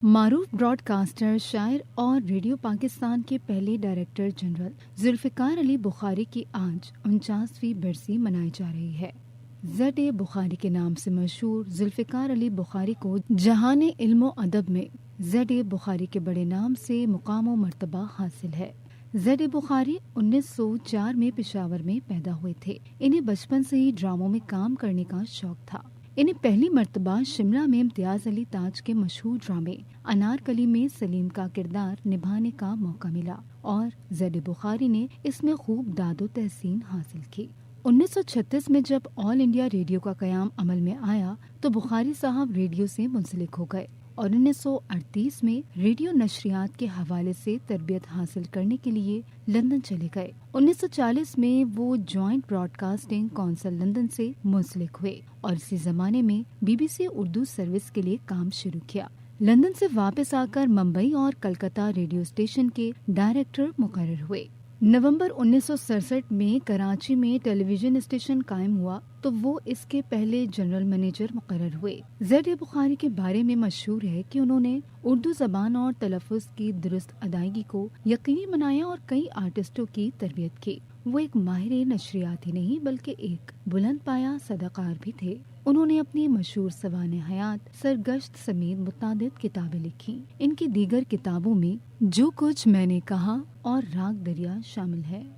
معروف Broad caster, شاعر اور ریڈیو پاکستان کے پہلے ڈائریکٹر جنرل ذوالفقار علی بخاری کی آج 49ویں برسی منائی جا رہی ہے۔ زد بخاری کے نام سے مشہور ذوالفقار علی بخاری کو جہان علم و ادب میں زد بخاری کے بڑے نام سے مقام و مرتبہ حاصل ہے۔ زد بخاری 1904 میں پشاور میں پیدا ہوئے تھے۔ انہیں بچپن سے ہی ڈراموں میں کام کرنے کا شوق تھا۔ انہیں پہلی مرتبہ شملہ میں امتیاز علی تاج کے مشہور ڈرامے انارکلی میں سلیم کا کردار نبھانے کا موقع ملا اور زد بخاری نے اس میں خوب داد و تحسین حاصل کی۔ 1936 میں جب آل انڈیا ریڈیو کا قیام عمل میں آیا تو بخاری صاحب ریڈیو سے منسلک ہو گئے اور 1938 میں ریڈیو نشریات کے حوالے سے تربیت حاصل کرنے کے لیے لندن چلے گئے۔ 1940 میں وہ joint broadcasting council London سے منسلک ہوئے اور اسی زمانے میں BBC اردو سروس کے لیے کام شروع کیا۔ لندن سے واپس آ کر ممبئی اور کلکتہ ریڈیو اسٹیشن کے ڈائریکٹر مقرر ہوئے۔ نومبر 1967 میں کراچی میں ٹیلی ویژن اسٹیشن قائم ہوا تو وہ اس کے پہلے جنرل مینیجر مقرر ہوئے۔ زد بخاری کے بارے میں مشہور ہے کہ انہوں نے اردو زبان اور تلفظ کی درست ادائیگی کو یقینی بنایا اور کئی آرٹسٹوں کی تربیت کی۔ وہ ایک ماہر نشریات ہی نہیں بلکہ ایک بلند پایہ صداقار بھی تھے۔ انہوں نے اپنی مشہور سوانح حیات، سرگشت سمیت متعدد کتابیں لکھی۔ ان کی دیگر کتابوں میں جو کچھ میں نے کہا اور راگ دریا شامل ہے۔